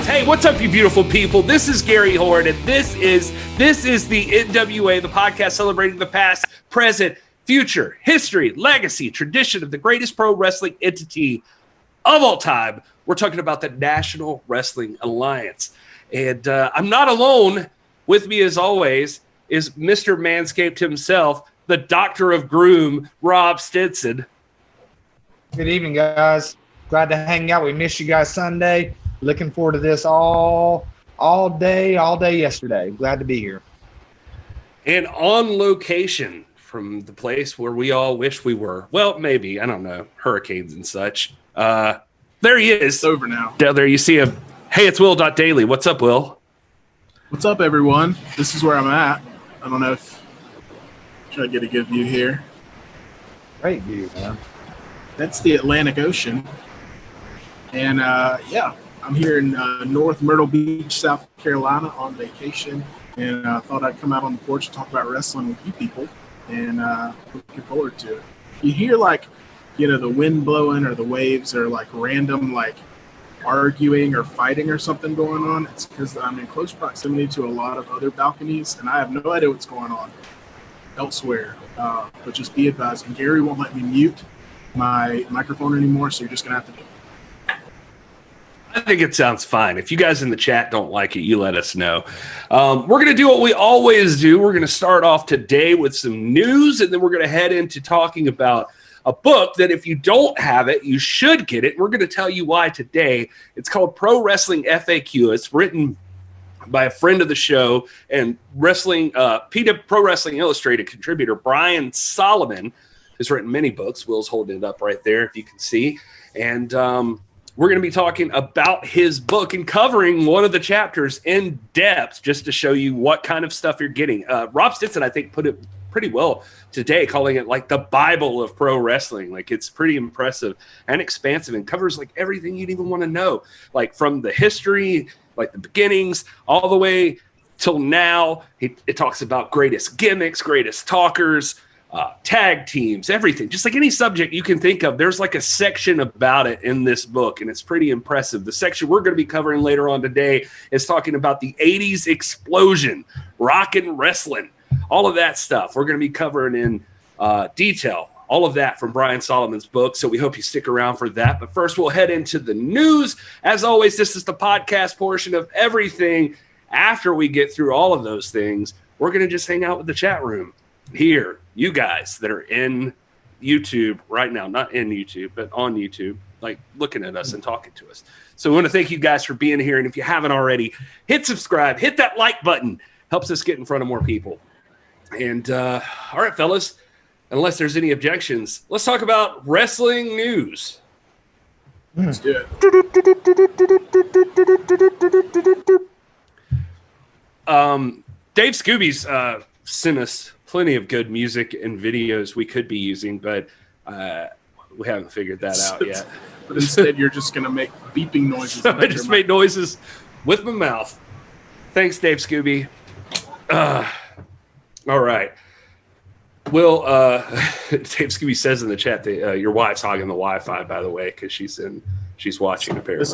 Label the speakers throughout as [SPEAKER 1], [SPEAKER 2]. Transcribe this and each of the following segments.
[SPEAKER 1] Hey, what's up, you beautiful people? This is Gary Horn, and this is the NWA, the podcast celebrating the past, present, future, history, legacy, tradition of the greatest pro wrestling entity of all time. We're talking about the National Wrestling Alliance. And I'm not alone. With me, as always, is Mr. Manscaped himself, the Doctor of Groom, Rob Stinson.
[SPEAKER 2] Good evening, guys. Glad to hang out. We missed you guys Sunday. Looking forward to this all day yesterday. Glad to be here. And
[SPEAKER 1] on location from the place where we all wish we were. Well, maybe. I don't know. Hurricanes and such. There he is.
[SPEAKER 3] It's over now.
[SPEAKER 1] Down there you see him. Hey, it's Will.Daily. What's up, Will?
[SPEAKER 3] What's up, everyone? This is where I'm at. I don't know if... Try to get a good view here.
[SPEAKER 2] Great view, man.
[SPEAKER 3] That's the Atlantic Ocean. And, yeah. I'm here in North Myrtle Beach, South Carolina on vacation, and I thought I'd come out on the porch and talk about wrestling with you people, and looking forward to it. You hear, like, you know, the wind blowing or the waves or, like, random, like, arguing or fighting or something going on. It's because I'm in close proximity to a lot of other balconies, and I have no idea what's going on elsewhere. But just be advised, and Gary won't let me mute my microphone anymore, so you're just going to have to do it.
[SPEAKER 1] I think it sounds fine. If you guys in the chat don't like it, you let us know. We're going to do what we always do. We're going to start off today with some news, and then we're going to head into talking about a book that if you don't have it, you should get it. We're going to tell you why today. It's called Pro Wrestling FAQ. It's written by a friend of the show and Pro Wrestling Illustrated contributor Brian Solomon has written many books. Will's holding it up right there, if you can see. And we're going to be talking about his book and covering one of the chapters in depth just to show you what kind of stuff you're getting. Rob Stinson, I think, put it pretty well today, calling it like the Bible of pro wrestling. Like, it's pretty impressive and expansive and covers like everything you'd even want to know, like from the history, like the beginnings, all the way till now. It talks about greatest gimmicks, greatest talkers, tag teams, everything, just like any subject you can think of. There's like a section about it in this book, and it's pretty impressive. The section we're going to be covering later on today is talking about the 80s explosion, rock and wrestling, all of that stuff. We're going to be covering in detail all of that from Brian Solomon's book, so we hope you stick around for that. But first, we'll head into the news. As always, this is the podcast portion of everything. After we get through all of those things, we're going to just hang out with the chat room here. You guys that are in YouTube right now, not in YouTube, but on YouTube, like looking at us and talking to us. So we want to thank you guys for being here. And if you haven't already, hit subscribe, hit that like button. Helps us get in front of more people. And all right, fellas, unless there's any objections, let's talk about wrestling news.
[SPEAKER 3] Let's do it.
[SPEAKER 1] Dave Scooby's sent us plenty of good music and videos we could be using, but we haven't figured that out yet.
[SPEAKER 3] But instead, you're just going to make beeping noises.
[SPEAKER 1] So I just made noises with my mouth. Thanks, Dave Scooby. All right. Will, Dave Scooby says in the chat that your wife's hogging the Wi-Fi, by the way, because she's watching apparently.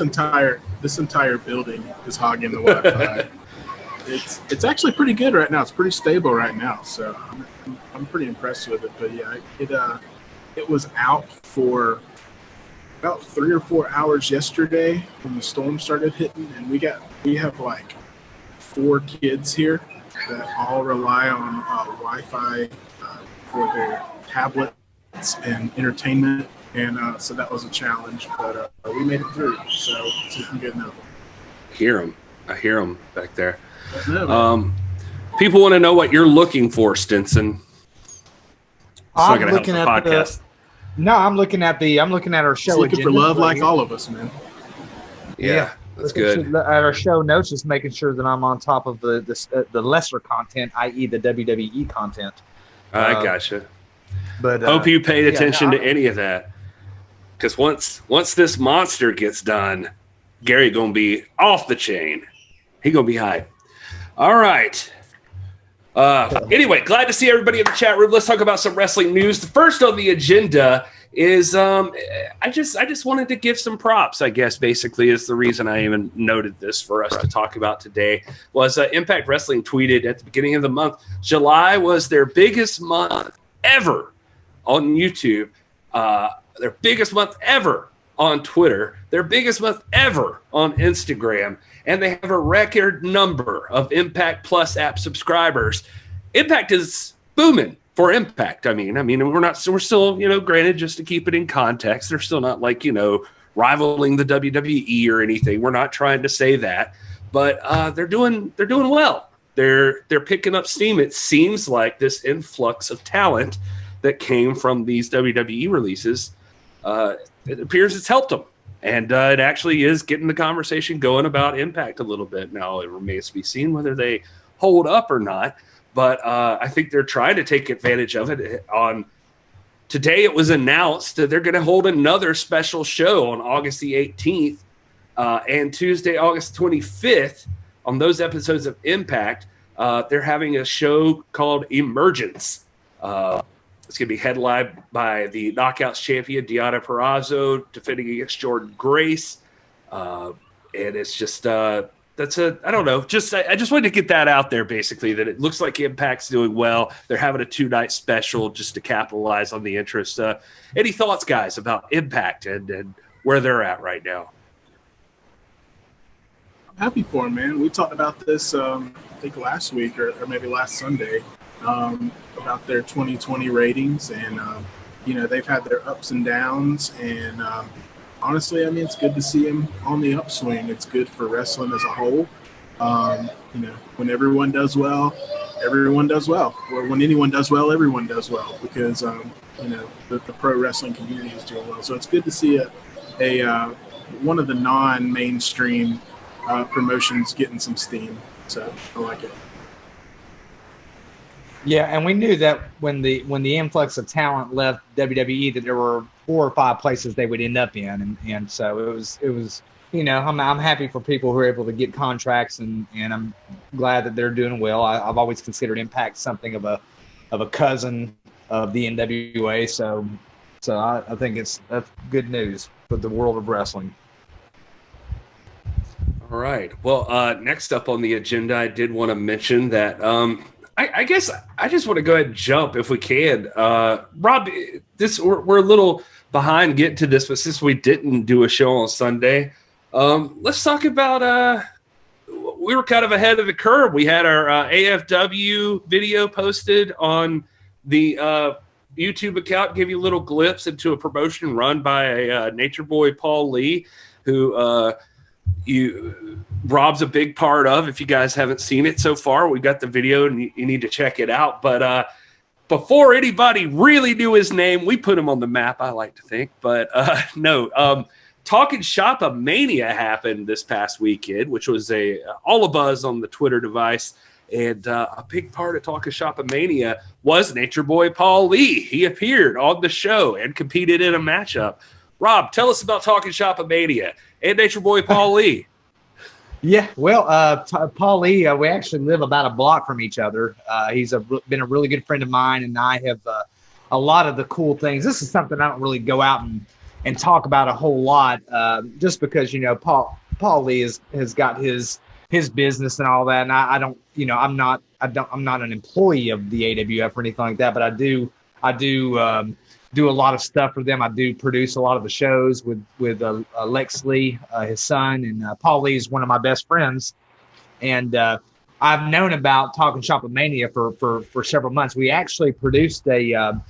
[SPEAKER 3] This entire building is hogging the Wi-Fi. It's actually pretty good right now. It's pretty stable right now, so I'm pretty impressed with it. But yeah, it was out for about 3 or 4 hours yesterday when the storm started hitting, and we have like 4 kids here that all rely on Wi-Fi for their tablets and entertainment, and so that was a challenge. But we made it through, so it's looking good now.
[SPEAKER 1] I hear them back there. People want to know what you're looking for, Stinson.
[SPEAKER 2] I'm looking at podcast. I'm looking at our show.
[SPEAKER 3] Looking for love, like all of us, man.
[SPEAKER 1] Yeah, that's good.
[SPEAKER 2] At our show notes, just making sure that I'm on top of the lesser content, i.e., the WWE content.
[SPEAKER 1] I gotcha.
[SPEAKER 2] But
[SPEAKER 1] hope you paid attention to any of that, because once this monster gets done, Gary gonna be off the chain. He gonna be hyped. All right. Anyway, glad to see everybody in the chat room. Let's talk about some wrestling news. The first on the agenda is I just wanted to give some props, I guess, basically is the reason I even noted this for us to talk about today. Was Impact Wrestling tweeted at the beginning of the month, July was their biggest month ever on YouTube, their biggest month ever on Twitter, their biggest month ever on Instagram, and they have a record number of Impact Plus app subscribers. Impact is booming for Impact. I mean, we're still, granted, just to keep it in context, they're still not like, rivaling the WWE or anything. We're not trying to say that, but they're doing well. They're picking up steam. It seems like this influx of talent that came from these WWE releases, it appears it's helped them. And it actually is getting the conversation going about Impact a little bit. Now, it remains to be seen whether they hold up or not. But I think they're trying to take advantage of it. Today, it was announced that they're going to hold another special show on August the 18th and Tuesday, August 25th. On those episodes of Impact, they're having a show called Emergence. It's going to be headlined by the Knockouts champion, Deonna Purrazzo, defending against Jordan Grace. And it's just... I don't know. I just wanted to get that out there, basically, that it looks like Impact's doing well. They're having a 2-night special just to capitalize on the interest. Any thoughts, guys, about Impact and where they're at right now?
[SPEAKER 3] I'm happy for them, man. We talked about this, I think, last week or maybe last Sunday about their 2020 ratings. And, they've had their ups and downs. And, honestly, it's good to see him on the upswing. It's good for wrestling as a whole. When everyone does well, everyone does well. Or when anyone does well, everyone does well, because, the pro wrestling community is doing well. So it's good to see a one of the non-mainstream promotions getting some steam. So I like it.
[SPEAKER 2] Yeah, and we knew that when the influx of talent left WWE, that there were 4 or 5 places they would end up in, and so it was I'm happy for people who are able to get contracts, and I'm glad that they're doing well. I've always considered Impact something of a cousin of the NWA, so I think that's good news for the world of wrestling.
[SPEAKER 1] All right. Well, next up on the agenda, I did want to mention that. I guess I just want to go ahead and jump if we can. Rob, we're a little behind getting to this, but since we didn't do a show on Sunday, let's talk about we were kind of ahead of the curve. We had our AFW video posted on the YouTube account, give you a little glimpse into a promotion run by Nature Boy Paul Lee, who Rob's a big part of. If you guys haven't seen it so far, we got the video and you need to check it out. But before anybody really knew his name, we put him on the map, I like to think. But Talking Shop Mania happened this past weekend, which was all a buzz on the Twitter device. And a big part of Talking Shop Mania was Nature Boy Paul Lee. He appeared on the show and competed in a matchup. Rob, tell us about Talking Shop Mania and Nature Boy Paul Lee.
[SPEAKER 2] Yeah, well, Paul Lee, we actually live about a block from each other. He's been a really good friend of mine, and I have a lot of the cool things. This is something I don't really go out and talk about a whole lot, just because Paul Lee has got his business and all that, and I don't, I'm not an employee of the AWF or anything like that, but I do do a lot of stuff for them. I do produce a lot of the shows with Lex Lee, his son, and Paul Lee is one of my best friends. And I've known about Talking Shop Mania for several months. We actually produced a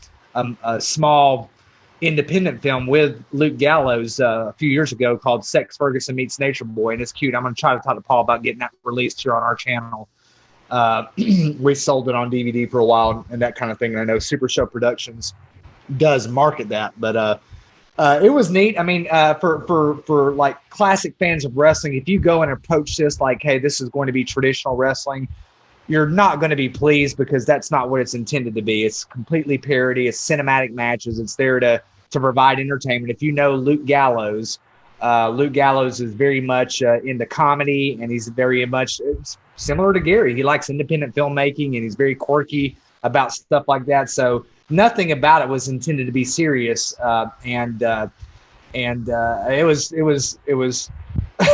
[SPEAKER 2] small independent film with Luke Gallows a few years ago called Sex Ferguson Meets Nature Boy, and it's cute. I'm going to try to talk to Paul about getting that released here on our channel. We sold it on DVD for a while and that kind of thing. And I know Super Show Productions does market that, but it was neat. I mean, for like classic fans of wrestling, if you go and approach this like, hey, this is going to be traditional wrestling, you're not going to be pleased, because that's not what it's intended to be. It's completely parody. It's cinematic matches. It's there to provide entertainment. If you know Luke Gallows is very much into comedy, and he's very much similar to Gary. He likes independent filmmaking, and he's very quirky about stuff like that. So nothing about it was intended to be serious. And it was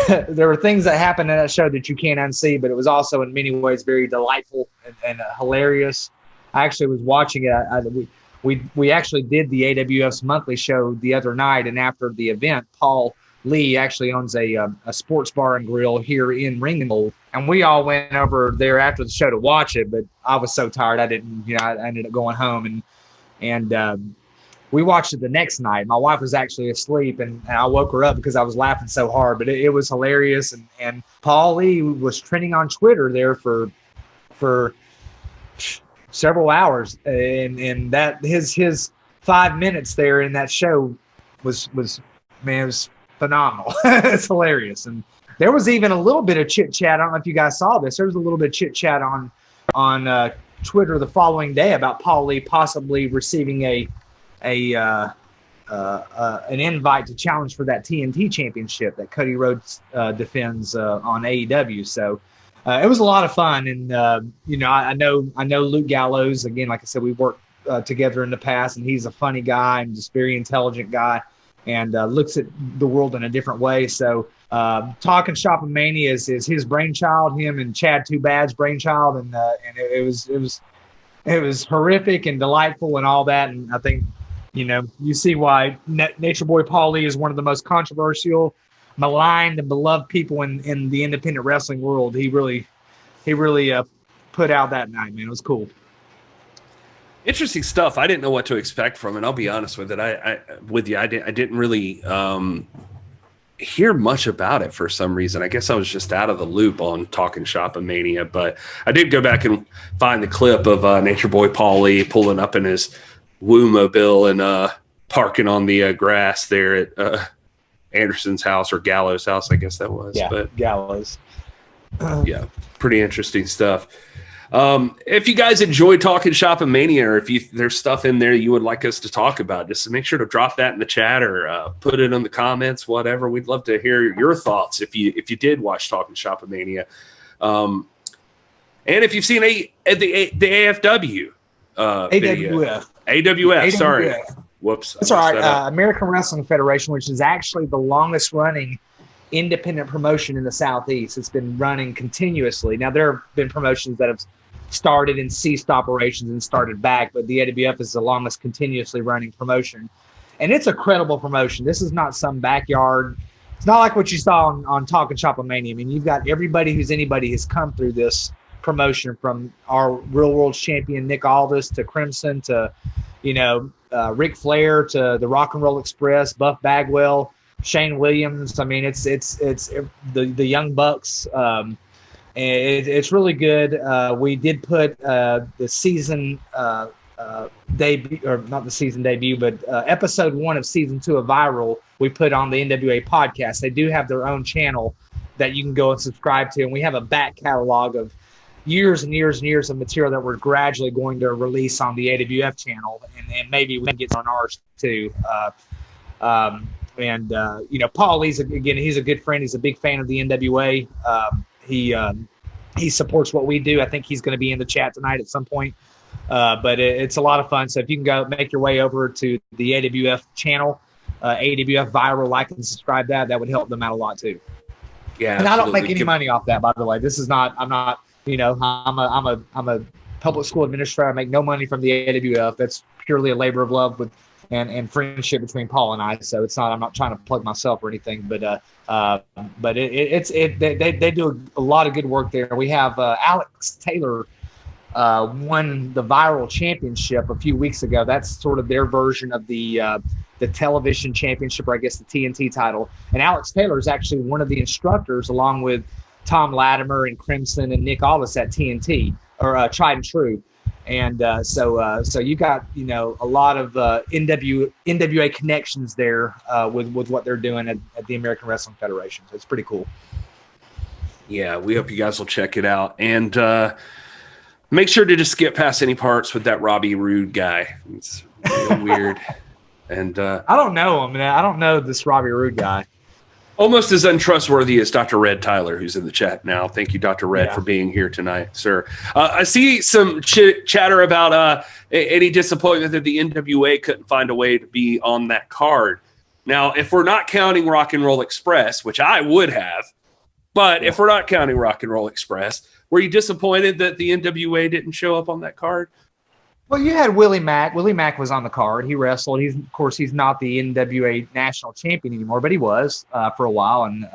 [SPEAKER 2] there were things that happened in that show that you can't unsee, but it was also in many ways very delightful and hilarious. I actually was watching it. We actually did the AWF's monthly show the other night, and after the event, Paul Lee actually owns a sports bar and grill here in Ringgold, and we all went over there after the show to watch it. But I was so tired, I ended up going home, and we watched it the next night. My wife was actually asleep, and I woke her up because I was laughing so hard. But it was hilarious, and Paul Lee was trending on Twitter there for several hours, and that his 5 minutes there in that show was man, it was phenomenal. It's hilarious. And there was even a little bit of chit chat. I don't know if you guys saw this. There was a little bit of chit chat on Twitter the following day about Paul Lee possibly receiving an invite to challenge for that TNT championship that Cody Rhodes defends on AEW. So it was a lot of fun, and I know Luke Gallows. Again, like I said, we worked together in the past, and he's a funny guy and just very intelligent guy, and looks at the world in a different way. So Talking Shop and Mania is his brainchild, him and Chad Too Bad's brainchild, and it was horrific and delightful and all that. And I think you see why Nature Boy Paul Lee is one of the most controversial, maligned, and beloved people in the independent wrestling world. He really put out that night, man. It was cool.
[SPEAKER 1] Interesting stuff. I didn't know what to expect from it. I'll be honest with it. I didn't really hear much about it for some reason. I guess I was just out of the loop on Talking Shop and Mania, but I did go back and find the clip of Nature Boy Paul Lee pulling up in his Woo-mobile and parking on the grass there at Anderson's house, or Gallows' house, I guess that was.
[SPEAKER 2] Yeah,
[SPEAKER 1] but
[SPEAKER 2] Gallows.
[SPEAKER 1] Yeah, pretty interesting stuff. If you guys enjoy Talking Shop and Mania, or if there's stuff in there you would like us to talk about, just make sure to drop that in the chat or put it in the comments, whatever. We'd love to hear your thoughts if you did watch Talking Shop and Mania. And if you've seen the AFW video. AWF, sorry. Whoops.
[SPEAKER 2] That's all right. American Wrestling Federation, which is actually the longest running independent promotion in the Southeast. It's been running continuously. Now, there have been promotions that have started and ceased operations and started back, but the AWF is the longest continuously running promotion. And it's a credible promotion. This is not some backyard. It's not like what you saw on Talking Shop and Mania. I mean, you've got everybody who's anybody has come through this promotion, from our Real World champion Nick Aldis to Crimson to Ric Flair to the Rock and Roll Express, Buff Bagwell, Shane Williams. I mean, it's the Young Bucks. It's really good. We did put the season debut, or not the season debut, but episode 1 of season 2 of Viral. We put on the NWA podcast. They do have their own channel that you can go and subscribe to, and we have a back catalog of years and years and years of material that we're gradually going to release on the AWF channel, and maybe we can get on ours too. Paul Lee's he's a good friend. He's a big fan of the NWA. He supports what we do. I think he's going to be in the chat tonight at some point. But it's a lot of fun. So if you can go make your way over to the AWF channel, AWF Viral, like and subscribe, that would help them out a lot too.
[SPEAKER 1] Yeah,
[SPEAKER 2] and I don't make any money off that, by the way. This is not. I'm not. I'm a public school administrator. I make no money from the AWF. That's purely a labor of love and friendship between Paul and I. So it's not. I'm not trying to plug myself or anything. But they do a lot of good work there. We have Alex Taylor won the Viral Championship a few weeks ago. That's sort of their version of the television championship, or I guess the TNT title. And Alex Taylor is actually one of the instructors, along with Tom Latimer and Crimson and Nick Aldis at TNT, or Tried and True. And so you got a lot of NWA connections there with what they're doing at the American Wrestling Federation. So it's pretty cool.
[SPEAKER 1] Yeah, we hope you guys will check it out, and make sure to just skip past any parts with that Robbie Roode guy. It's really weird. And
[SPEAKER 2] I don't know him. I don't know this Robbie Roode guy.
[SPEAKER 1] Almost as untrustworthy as Dr. Red Tyler, who's in the chat now. Thank you, Dr. Red, for being here tonight, sir. I see some chatter about any disappointment that the NWA couldn't find a way to be on that card. Now, if we're not counting Rock and Roll Express, which I would have, but if we're not counting Rock and Roll Express, were you disappointed that the NWA didn't show up on that card?
[SPEAKER 2] Well, you had Willie Mack. Willie Mack was on the card. He wrestled. Of course, he's not the NWA national champion anymore, but he was for a while, and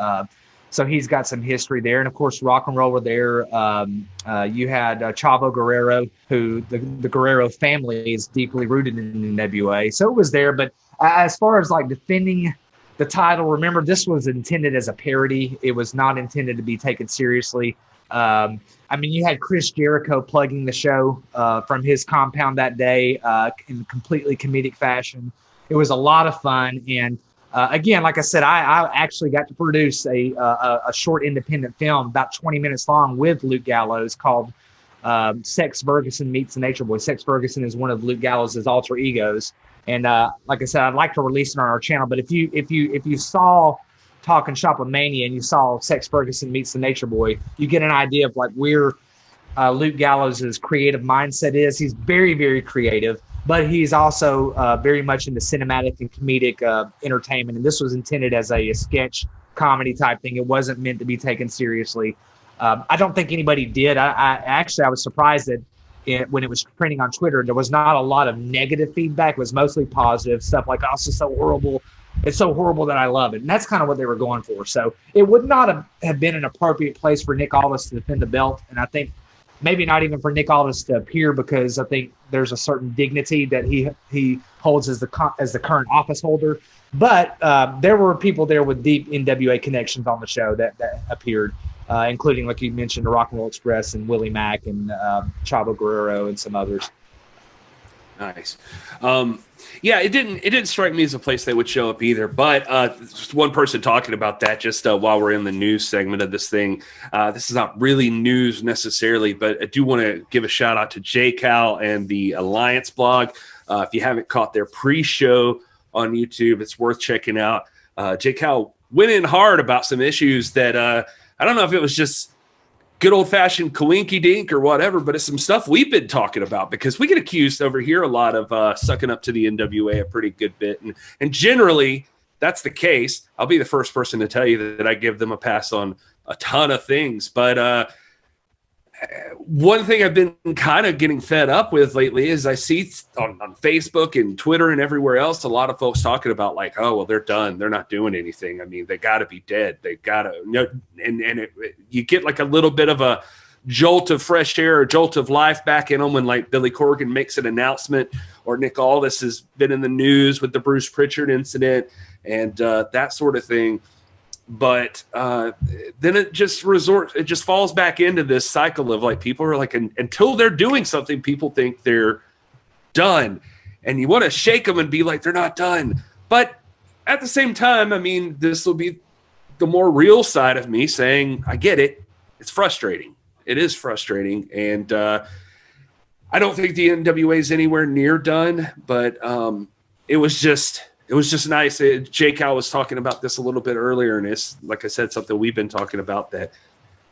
[SPEAKER 2] so he's got some history there. And of course, Rock and Roll were there. You had Chavo Guerrero, who the Guerrero family is deeply rooted in NWA, so it was there. But as far as like defending the title, remember this was intended as a parody. It was not intended to be taken seriously. I mean, you had Chris Jericho plugging the show from his compound that day in completely comedic fashion. It was a lot of fun. And again, like I said, I actually got to produce a short independent film about 20 minutes long with Luke Gallows called Sex Ferguson Meets the Nature Boy. Sex Ferguson is one of Luke Gallows' alter egos. And like I said, I'd like to release it on our channel. But if you saw Talking Shop with Mania and you saw Sex Ferguson Meets the Nature Boy, you get an idea of like where Luke Gallows' creative mindset is. He's very, very creative, but he's also very much into cinematic and comedic entertainment. And this was intended as a sketch comedy type thing. It wasn't meant to be taken seriously. I don't think anybody did. I was surprised that when it was trending on Twitter, there was not a lot of negative feedback. It was mostly positive stuff like, "Oh, this is so horrible. It's so horrible that I love it." And that's kind of what they were going for. So it would not have been an appropriate place for Nick Aldis to defend the belt. And I think maybe not even for Nick Aldis to appear, because I think there's a certain dignity that he holds as the current office holder. But there were people there with deep NWA connections on the show that appeared, including, like you mentioned, the Rock and Roll Express and Willie Mack and Chavo Guerrero and some others.
[SPEAKER 1] Nice. Yeah, it didn't strike me as a place they would show up either. But just one person talking about that just while we're in the news segment of this thing. This is not really news necessarily, but I do want to give a shout out to JCal and the Alliance blog. If you haven't caught their pre-show on YouTube, it's worth checking out. JCal went in hard about some issues that I don't know if it was just good old-fashioned coinky-dink or whatever, but it's some stuff we've been talking about, because we get accused over here a lot of sucking up to the NWA a pretty good bit. And generally, that's the case. I'll be the first person to tell you that I give them a pass on a ton of things. But one thing I've been kind of getting fed up with lately is I see on Facebook and Twitter and everywhere else a lot of folks talking about like, oh, well, they're done. They're not doing anything. I mean, they got to be dead. They got to you get like a little bit of a jolt of fresh air, a jolt of life back in them when like Billy Corgan makes an announcement, or Nick Aldis has been in the news with the Bruce Pritchard incident and that sort of thing. But then it just falls back into this cycle of like people are like, until they're doing something, people think they're done, and you want to shake them and be like, they're not done. But at the same time, I mean, this will be the more real side of me saying, I get it. It's frustrating. It is frustrating. And I don't think the NWA is anywhere near done, but it was just nice. Jake Al was talking about this a little bit earlier, and it's, like I said, something we've been talking about, that,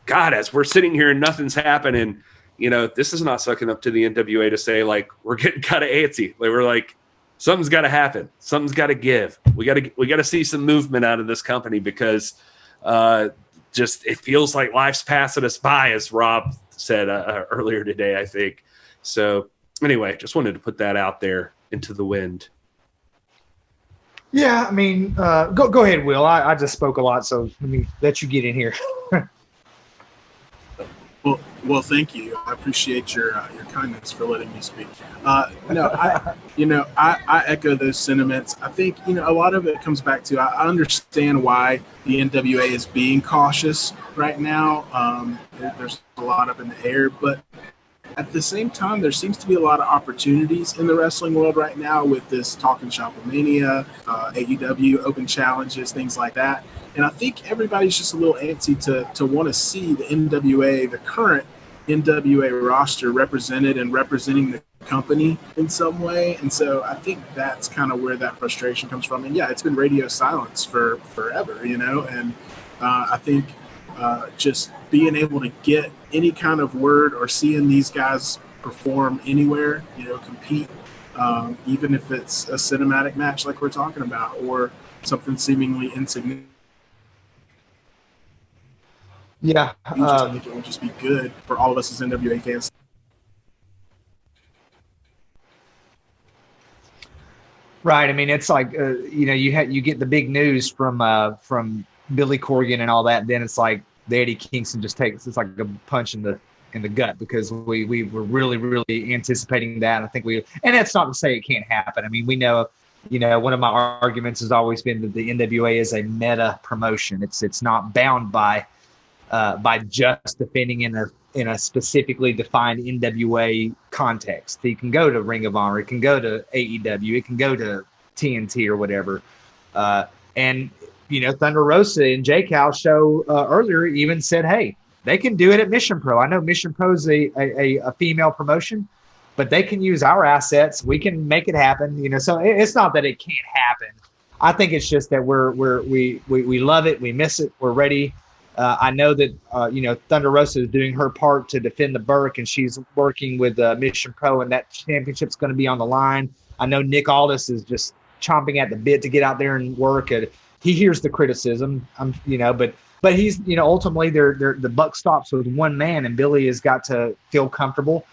[SPEAKER 1] God, as we're sitting here and nothing's happening, you know, this is not sucking up to the NWA to say, like, we're getting kind of antsy. Like, we're like, something's got to happen. Something's got to give. We got to see some movement out of this company, because just it feels like life's passing us by, as Rob said earlier today, I think. So anyway, just wanted to put that out there into the wind.
[SPEAKER 2] Yeah, I mean, go ahead, Will. I just spoke a lot, so let me let you get in here.
[SPEAKER 3] Well, thank you. I appreciate your kindness for letting me speak. I echo those sentiments. I think, you know, a lot of it comes back to, I understand why the NWA is being cautious right now. There's a lot up in the air, but at the same time, there seems to be a lot of opportunities in the wrestling world right now with this Talking Shop with Mania, AEW, open challenges, things like that. And I think everybody's just a little antsy to want to see the NWA, the current NWA roster represented and representing the company in some way. And so I think that's kind of where that frustration comes from. And yeah, it's been radio silence for forever, and I think just being able to get any kind of word or seeing these guys perform anywhere, compete, even if it's a cinematic match like we're talking about or something seemingly insignificant.
[SPEAKER 2] Yeah,
[SPEAKER 3] I think it would just be good for all of us as NWA fans.
[SPEAKER 2] right. I mean, it's like you get the big news from Billy Corgan and all that. And then it's like the Eddie Kingston just takes it's like a punch in the gut because we were really really anticipating that. I think and that's not to say it can't happen. I mean, we know. One of my arguments has always been that the NWA is a meta promotion. It's not bound by just defending in a specifically defined NWA context. It can go to Ring of Honor, it can go to AEW, it can go to TNT or whatever. And Thunder Rosa and J Cal show earlier even said, hey, they can do it at Mission Pro. I know Mission Pro is a female promotion, but they can use our assets. We can make it happen. So it's not that it can't happen. I think it's just that we love it, we miss it, we're ready. I know that, Thunder Rosa is doing her part to defend the Burke, and she's working with Mission Pro, and that championship's going to be on the line. I know Nick Aldis is just chomping at the bit to get out there and work. He hears the criticism, but he's, ultimately the buck stops with one man, and Billy has got to feel comfortable.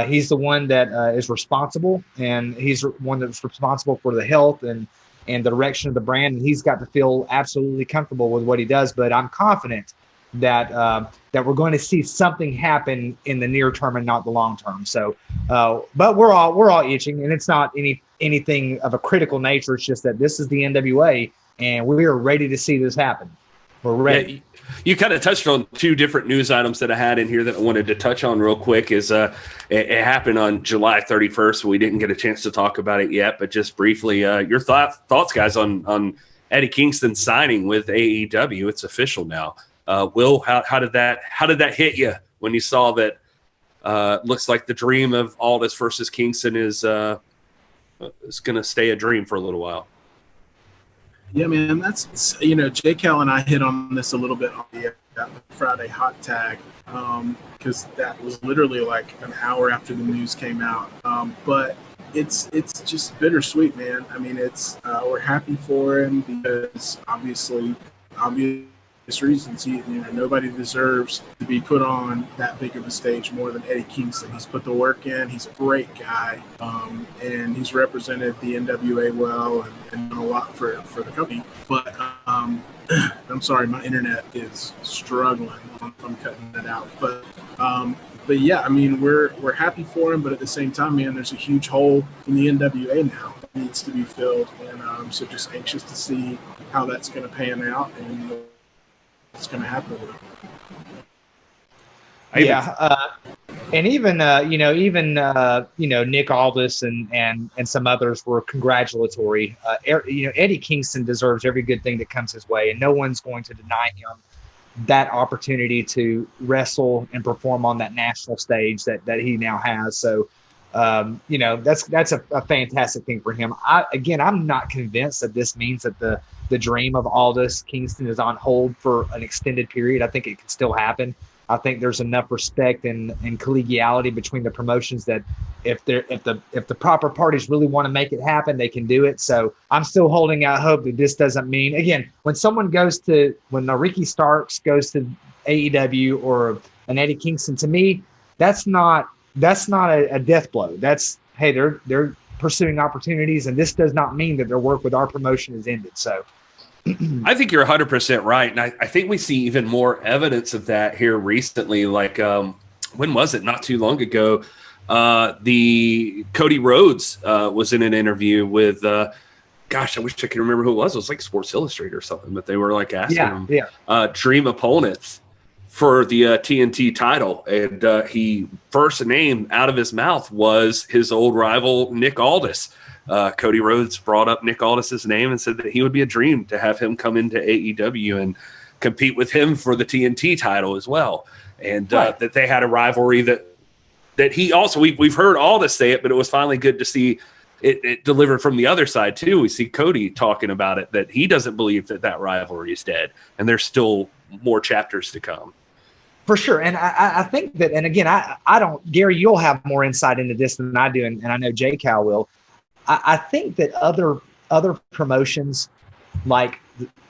[SPEAKER 2] He's the one that is responsible, and he's one that's responsible for the health and the direction of the brand, and he's got to feel absolutely comfortable with what he does. But I'm confident that we're going to see something happen in the near term and not the long term. So, but we're all itching, and it's not anything of a critical nature. It's just that this is the NWA, and we are ready to see this happen. We're ready.
[SPEAKER 1] Yeah, you kind of touched on two different news items that I had in here that I wanted to touch on real quick. It happened on July 31st. So we didn't get a chance to talk about it yet, but just briefly, your thoughts, guys, on Eddie Kingston signing with AEW. It's official now. Will, how did that hit you when you saw that? Looks like the dream of Aldis versus Kingston is going to stay a dream for a little while.
[SPEAKER 3] Yeah, man, that's J Cal and I hit on this a little bit on the Friday hot tag because that was literally like an hour after the news came out. But it's just bittersweet, man. I mean, we're happy for him because obviously reasons nobody deserves to be put on that big of a stage more than Eddie Kingston. He's put the work in. He's a great guy, and he's represented the NWA well and done a lot for the company. But I'm sorry, my internet is struggling. I'm cutting it out, but yeah, I mean we're happy for him, but at the same time, man, there's a huge hole in the NWA now that needs to be filled, and so just anxious to see how that's going to pan out and what's going to happen with it.
[SPEAKER 2] And even Nick Aldis and some others were congratulatory. Eddie Kingston deserves every good thing that comes his way, and no one's going to deny him that opportunity to wrestle and perform on that national stage that he now has. So, that's a fantastic thing for him. I'm not convinced that this means that the dream of Aldis Kingston is on hold for an extended period. I think it can still happen. I think there's enough respect and collegiality between the promotions that if the proper parties really want to make it happen, they can do it. So I'm still holding out hope that this doesn't mean, again, when a Ricky Starks goes to AEW or an Eddie Kingston, to me, that's not a death blow. That's, hey, they're pursuing opportunities, and this does not mean that their work with our promotion is ended. So
[SPEAKER 1] I think you're 100% right. And I think we see even more evidence of that here recently. Like, when was it? Not too long ago. The Cody Rhodes was in an interview with, I wish I could remember who it was. It was like Sports Illustrated or something, but they were like asking him dream opponents for the TNT title. And he first name out of his mouth was his old rival, Nick Aldis. Cody Rhodes brought up Nick Aldis's name and said that he would be a dream to have him come into AEW and compete with him for the TNT title as well. And that they had a rivalry that that he also, we've heard Aldis say it, but it was finally good to see it delivered from the other side too. We see Cody talking about it, that he doesn't believe that rivalry is dead, and there's still more chapters to come.
[SPEAKER 2] For sure. And I think that, and again, I don't, Gary, you'll have more insight into this than I do, and I know J. Cal will. I think that other promotions like,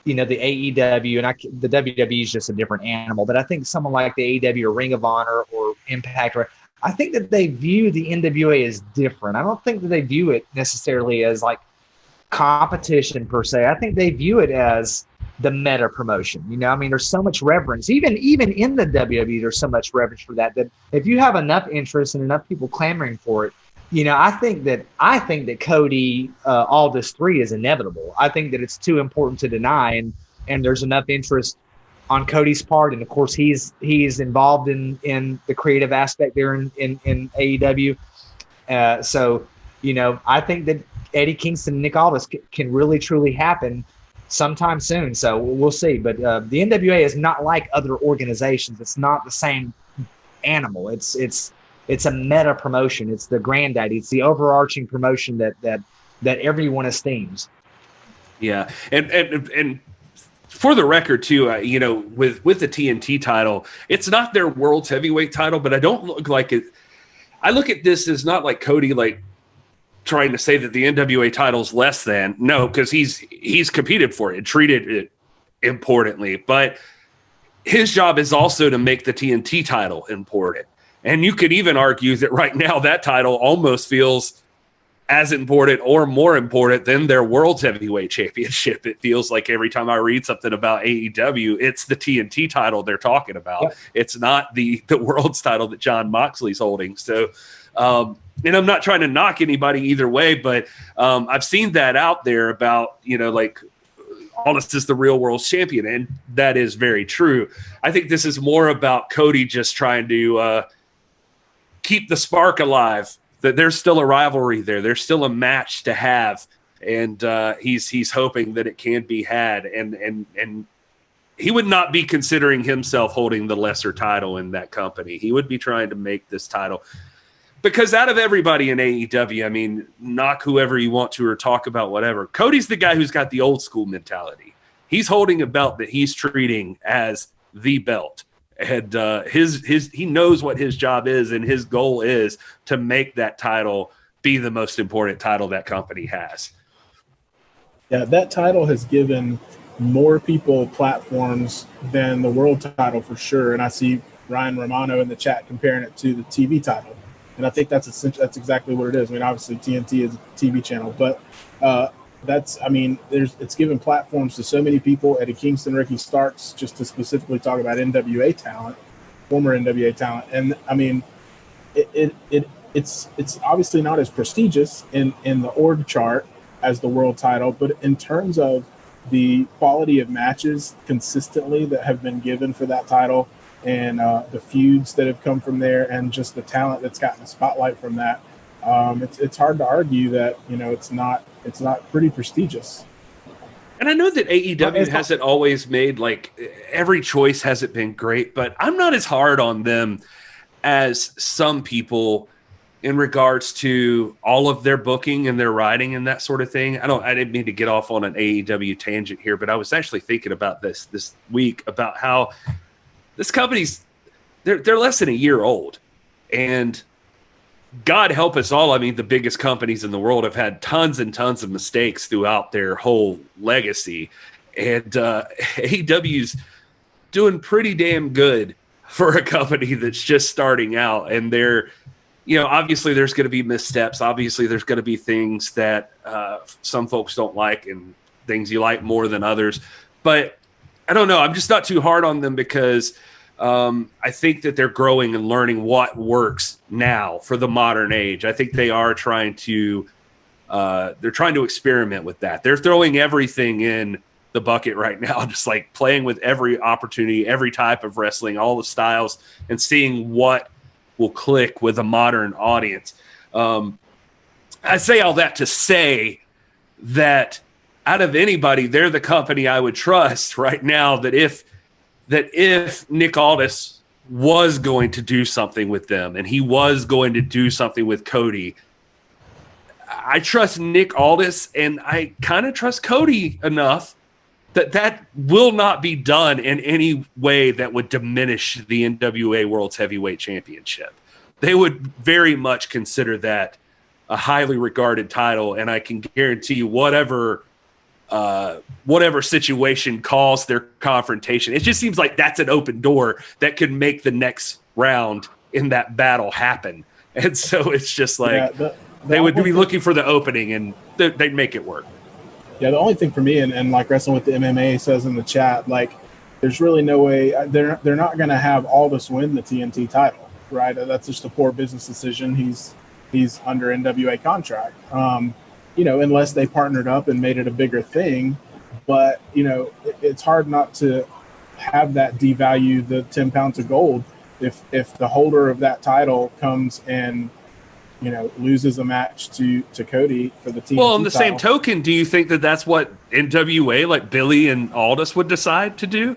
[SPEAKER 2] the AEW, and the WWE is just a different animal, but I think someone like the AEW or Ring of Honor or Impact, I think that they view the NWA as different. I don't think that they view it necessarily as like competition per se. I think they view it as the meta promotion. There's so much reverence, even in the WWE, there's so much reverence for that if you have enough interest and enough people clamoring for it, I think that Cody Aldis 3 is inevitable. I think that it's too important to deny, and there's enough interest on Cody's part, and of course he's involved in the creative aspect there in AEW. So I think that Eddie Kingston and Nick Aldis can really truly happen sometime soon. So we'll see. But the NWA is not like other organizations. It's not the same animal. It's a meta promotion. It's the granddaddy. It's the overarching promotion that everyone esteems.
[SPEAKER 1] Yeah, and for the record too, with the TNT title, it's not their world's heavyweight title, but I don't look like it. I look at this as not like Cody, like trying to say that the NWA title's less than. No, because he's competed for it, treated it importantly, but his job is also to make the TNT title important. And you could even argue that right now that title almost feels as important or more important than their world's heavyweight championship. It feels like every time I read something about AEW, it's the TNT title they're talking about. Yep. It's not the world's title that Jon Moxley's holding. So, and I'm not trying to knock anybody either way, but I've seen that out there about, like Aldis is the real world champion, and that is very true. I think this is more about Cody just trying to keep the spark alive, that there's still a rivalry there. There's still a match to have, and he's hoping that it can be had, and he would not be considering himself holding the lesser title in that company. He would be trying to make this title. Because out of everybody in AEW, knock whoever you want to or talk about whatever, Cody's the guy who's got the old school mentality. He's holding a belt that he's treating as the belt. And he knows what his job is, and his goal is to make that title be the most important title that company has.
[SPEAKER 3] Yeah, that title has given more people platforms than the world title for sure. And I see Ryan Romano in the chat comparing it to the TV title. And I think that's exactly what it is. Obviously TNT is a TV channel, but it's given platforms to so many people. Eddie Kingston, Ricky Starks, just to specifically talk about NWA talent, former NWA talent. And it's obviously not as prestigious in the org chart as the world title, but in terms of the quality of matches consistently that have been given for that title, and the feuds that have come from there, and just the talent that's gotten the spotlight from that, it's hard to argue that it's not pretty prestigious.
[SPEAKER 1] And I know that AEW hasn't always made, like, every choice hasn't been great, but I'm not as hard on them as some people in regards to all of their booking and their writing and that sort of thing. I didn't mean to get off on an AEW tangent here, but I was actually thinking about this week about how this company's they're less than a year old, and God help us all. The biggest companies in the world have had tons and tons of mistakes throughout their whole legacy, and AEW's doing pretty damn good for a company that's just starting out. And they're, obviously there's going to be missteps. Obviously there's going to be things that some folks don't like and things you like more than others, but I don't know. I'm just not too hard on them because I think that they're growing and learning what works now for the modern age. I think they are trying to experiment with that. They're throwing everything in the bucket right now, just like playing with every opportunity, every type of wrestling, all the styles, and seeing what will click with a modern audience. I say all that to say that out of anybody, they're the company I would trust right now, that if Nick Aldis was going to do something with them, and he was going to do something with Cody. I trust Nick Aldis, and I kind of trust Cody enough that will not be done in any way that would diminish the NWA World's Heavyweight Championship. They would very much consider that a highly regarded title, and I can guarantee you whatever situation calls their confrontation, it just seems like that's an open door that could make the next round in that battle happen. And so it's just like they would be looking for the opening, and they'd make it work.
[SPEAKER 3] Yeah, the only thing for me, and like wrestling with the MMA says in the chat, like there's really no way they're not going to have Aldis win the TNT title, right? That's just a poor business decision. He's under NWA contract, unless they partnered up and made it a bigger thing. But it's hard not to have that devalue the 10 pounds of gold if the holder of that title comes and loses a match to Cody for the TNT
[SPEAKER 1] Well, on the
[SPEAKER 3] title.
[SPEAKER 1] same token, do you think that that's what NWA, like Billy and Aldis, would decide to do?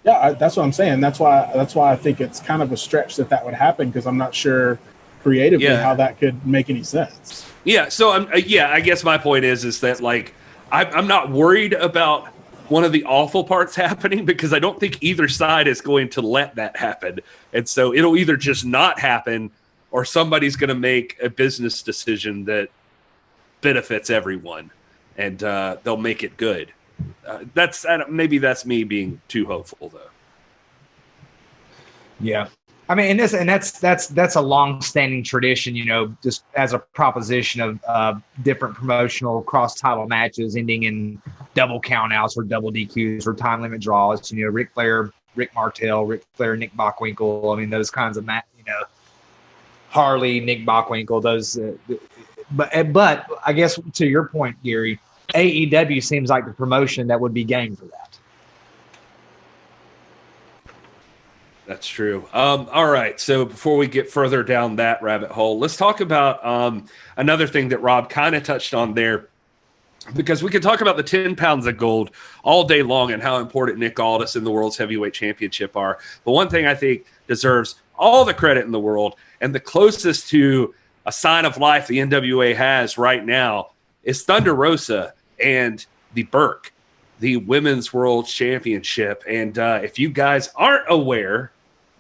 [SPEAKER 3] Yeah, that's what I'm saying. That's why I think it's kind of a stretch that would happen, because I'm not sure creatively how that could make any sense.
[SPEAKER 1] Yeah, so I guess my point is that like I'm not worried about one of the awful parts happening, because I don't think either side is going to let that happen, and so it'll either just not happen, or somebody's going to make a business decision that benefits everyone, and they'll make it good. Maybe that's me being too hopeful, though.
[SPEAKER 2] Yeah, I mean, that's a long-standing tradition, just as a proposition of different promotional cross-title matches ending in double countouts or double DQs or time limit draws. Ric Flair, Rick Martel, Ric Flair, Nick Bockwinkel. I mean, those kinds of Harley, Nick Bockwinkel, those. But I guess to your point, Gary, AEW seems like the promotion that would be game for that.
[SPEAKER 1] That's true. All right. So before we get further down that rabbit hole, let's talk about another thing that Rob kind of touched on there, because we can talk about the 10 pounds of gold all day long and how important Nick Aldis and the World's Heavyweight Championship are. But one thing I think deserves all the credit in the world, and the closest to a sign of life the NWA has right now, is Thunder Rosa and the Burke, the Women's World Championship. And if you guys aren't aware,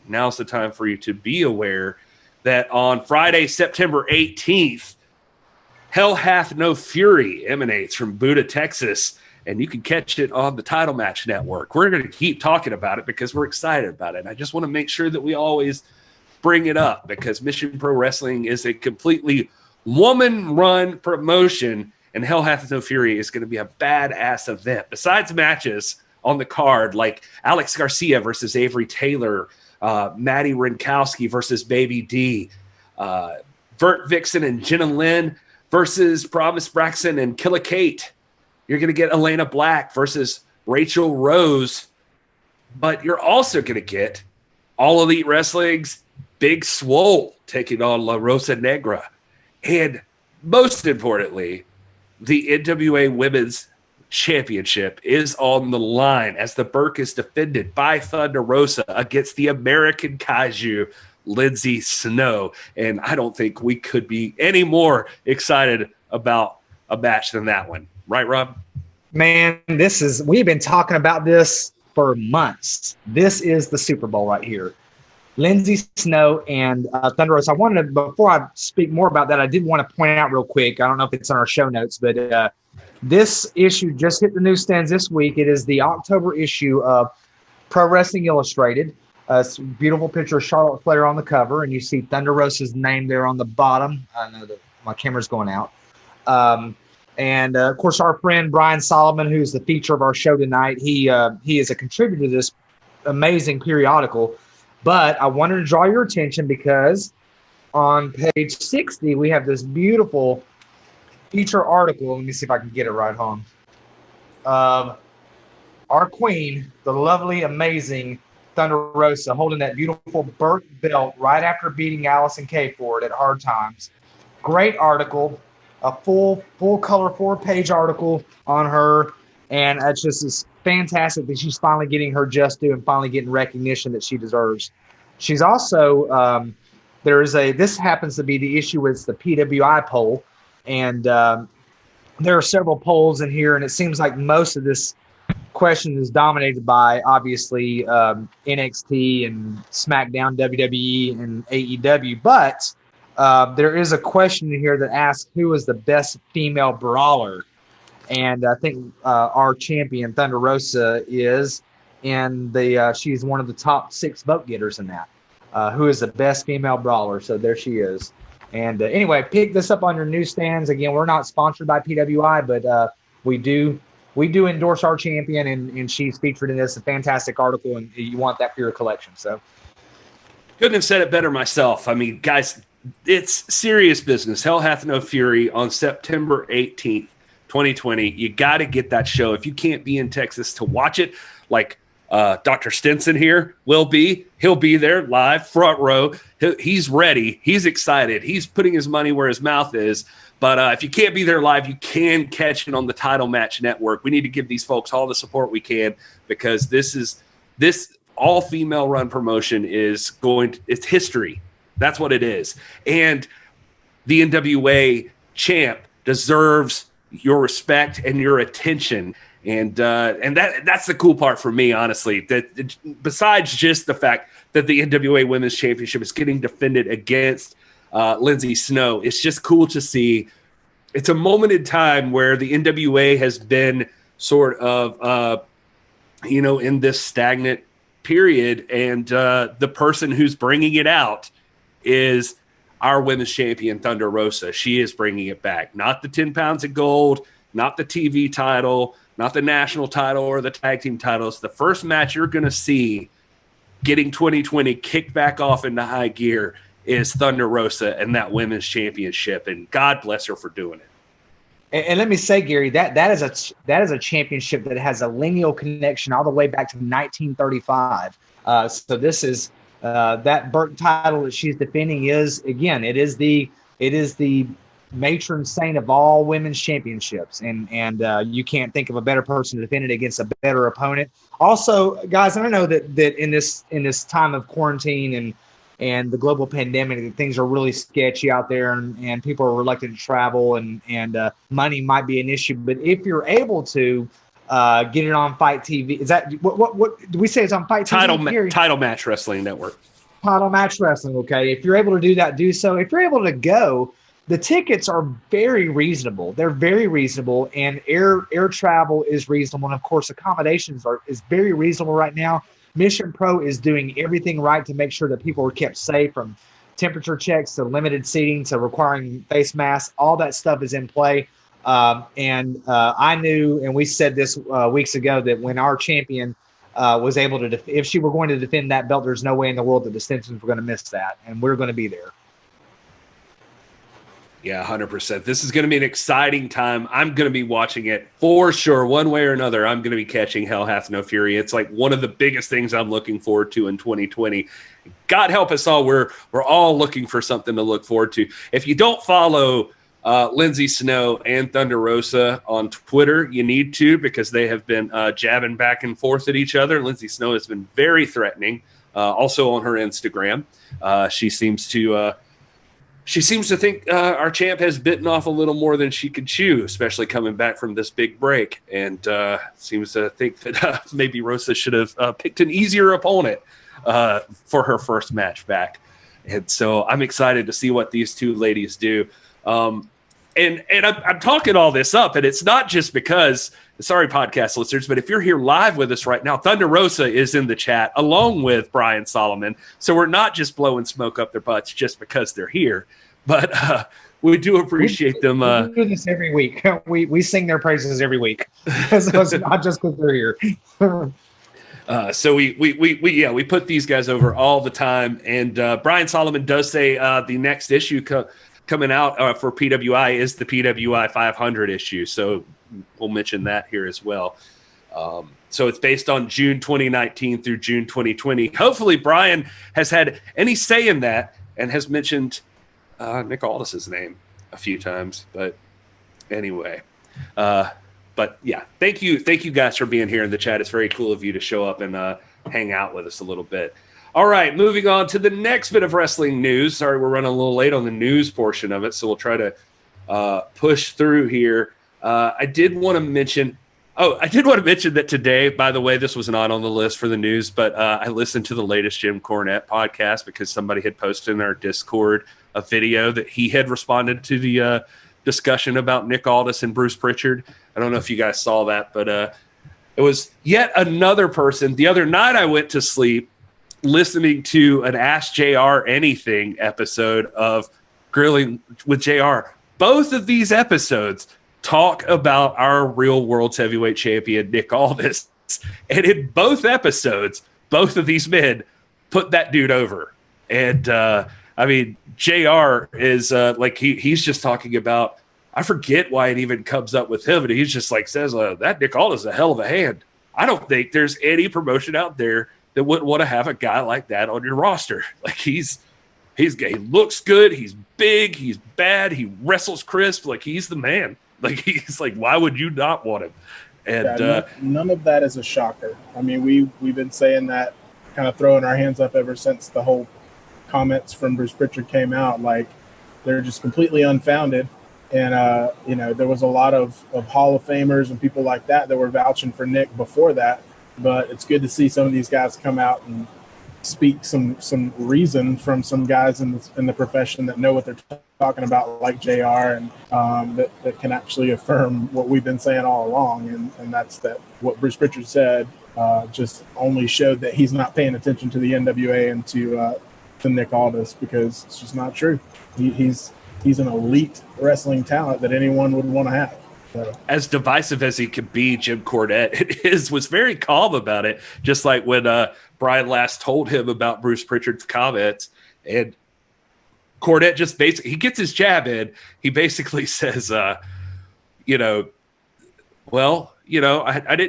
[SPEAKER 1] now's the time for you to be aware that on Friday, September 18th, Hell Hath No Fury emanates from Buda, Texas, and you can catch it on the Title Match Network. We're going to keep talking about it because we're excited about it. And I just want to make sure that we always bring it up, because Mission Pro Wrestling is a completely woman-run promotion, and Hell Hath No Fury is going to be a badass event. Besides matches on the card, like Alex Garcia versus Avery Taylor, Maddie Rinkowski versus Baby D, Vert Vixen and Jenna Lynn versus Promise Braxton and Killa Kate. You're going to get Elena Black versus Rachel Rose, but you're also going to get All Elite Wrestling's Big Swole taking on La Rosa Negra. And most importantly, the NWA Women's Championship is on the line as the Burke is defended by Thunder Rosa against the American Kaiju, Lindsay Snow. And I don't think we could be any more excited about a match than that one. Right, Rob?
[SPEAKER 2] Man, we've been talking about this for months. This is the Super Bowl right here. Lindsay Snow and Thunder Rosa. Before I speak more about that, I did want to point out real quick, I don't know if it's on our show notes, but this issue just hit the newsstands this week. It is the October issue of Pro Wrestling Illustrated. It's a beautiful picture of Charlotte Flair on the cover, and you see Thunder Rosa's name there on the bottom. I know that my camera's going out. And of course, our friend Brian Solomon, who's the feature of our show tonight, he is a contributor to this amazing periodical. But I wanted to draw your attention because on page 60, we have this beautiful feature article. Let me see if I can get it right home. Our queen, the lovely, amazing Thunder Rosa, holding that beautiful Burke belt right after beating Allison Kay for it at Hard Times. Great article, a full color 4-page article on her. And it's fantastic that she's finally getting her just due and finally getting recognition that she deserves. She's also this happens to be the issue with the PWI poll, and there are several polls in here, and it seems like most of this question is dominated by obviously NXT and SmackDown, WWE, and AEW. But there is a question in here that asks who is the best female brawler, and I think our champion Thunder Rosa is, and she's one of the top 6 vote getters in that. Who is the best female brawler? So there she is. And anyway, pick this up on your newsstands. Again, we're not sponsored by PWI, but we do endorse our champion, and she's featured in this. A fantastic article, and you want that for your collection. So
[SPEAKER 1] couldn't have said it better myself. I mean, guys, it's serious business. Hell Hath No Fury on September 18th, 2020. You got to get that show. If you can't be in Texas to watch it, like Dr. Stinson here will be. He'll be there live, front row. He's ready. He's excited. He's putting his money where his mouth is. But if you can't be there live, you can catch it on the Title Match Network. We need to give these folks all the support we can, because this all-female run promotion it's history. That's what it is. And the NWA champ deserves your respect and your attention. And that's the cool part for me, honestly, that besides just the fact that the NWA Women's Championship is getting defended against Lindsay Snow, it's just cool to see. It's a moment in time where the NWA has been sort of, in this stagnant period, and the person who's bringing it out is our women's champion, Thunder Rosa. She is bringing it back. Not the 10 pounds of gold, not the TV title, not the national title or the tag team titles. The first match you're going to see getting 2020 kicked back off into high gear is Thunder Rosa and that women's championship. And God bless her for doing it.
[SPEAKER 2] And let me say, Gary, that is a championship that has a lineal connection all the way back to 1935. So this is that Burke title that she's defending is the matron saint of all women's championships, and you can't think of a better person to defend it against a better opponent. Also, guys, I know that in this time of quarantine and the global pandemic, things are really sketchy out there, and people are reluctant to travel, and money might be an issue. But if you're able to get it on Fight TV, is that what do we say? It's on Fight TV?
[SPEAKER 1] Title Match Wrestling Network.
[SPEAKER 2] Title Match Wrestling. Okay, if you're able to do that, do so. If you're able to go, the tickets are very reasonable. They're very reasonable, and air travel is reasonable, and of course, accommodations is very reasonable right now. Mission Pro is doing everything right to make sure that people are kept safe, from temperature checks to limited seating to requiring face masks. All that stuff is in play. I knew, and we said this weeks ago, that when our champion was able to, if she were going to defend that belt, there's no way in the world that the Stinsons were going to miss that, and we're going to be there.
[SPEAKER 1] Yeah, 100%. This is going to be an exciting time. I'm going to be watching it for sure. One way or another, I'm going to be catching Hell Hath No Fury. It's like one of the biggest things I'm looking forward to in 2020. God help us all. We're all looking for something to look forward to. If you don't follow Lindsay Snow and Thunder Rosa on Twitter, you need to, because they have been jabbing back and forth at each other. Lindsay Snow has been very threatening. Also on her Instagram, she seems to think our champ has bitten off a little more than she could chew, especially coming back from this big break, and seems to think that maybe Rosa should have picked an easier opponent for her first match back. And so I'm excited to see what these two ladies do. And I'm talking all this up, and it's not just because, sorry, podcast listeners, but if you're here live with us right now, Thunder Rosa is in the chat along with Brian Solomon. So we're not just blowing smoke up their butts just because they're here, but we do appreciate them.
[SPEAKER 2] We do this every week. We sing their praises every week. It's not just because they're here.
[SPEAKER 1] So we put these guys over all the time. And Brian Solomon does say the next issue coming out for PWI is the PWI 500 issue. So we'll mention that here as well. So it's based on June 2019 through June 2020. Hopefully Brian has had any say in that and has mentioned Nick Aldis's name a few times. But anyway, but yeah, thank you guys for being here in the chat. It's very cool of you to show up and hang out with us a little bit. All right, moving on to the next bit of wrestling news. Sorry, we're running a little late on the news portion of it, so we'll try to push through here. I did want to mention that today, by the way, this was not on the list for the news, but I listened to the latest Jim Cornette podcast because somebody had posted in our Discord a video that he had responded to the discussion about Nick Aldis and Bruce Pritchard. I don't know if you guys saw that, but it was yet another person. The other night I went to sleep listening to an Ask JR Anything episode of Grilling with JR. Both of these episodes talk about our real world's heavyweight champion, Nick Aldis. And in both episodes, both of these men put that dude over. And I mean, JR is like, he's just talking about, I forget why it even comes up with him, but he's just like says, that Nick Aldis is a hell of a hand. I don't think there's any promotion out there that wouldn't want to have a guy like that on your roster. Like he looks good, he's big, he's bad, he wrestles crisp, like he's the man. Like he's like, why would you not want him? And
[SPEAKER 3] none of that is a shocker. I mean, we've been saying that, kind of throwing our hands up ever since the whole comments from Bruce Pritchard came out. Like they're just completely unfounded. And there was a lot of Hall of Famers and people like that were vouching for Nick before that. But it's good to see some of these guys come out and speak some reason from some guys in the profession that know what they're talking about, like JR, and that can actually affirm what we've been saying all along. And that's that what Bruce Pritchard said just only showed that he's not paying attention to the NWA and to Nick Aldis, because it's just not true. He's an elite wrestling talent that anyone would want to have. So.
[SPEAKER 1] As divisive as he could be, Jim Cornette was very calm about it, just like when Brian last told him about Bruce Pritchard's comments. And Cornette just basically, he gets his jab in. He basically says, I didn't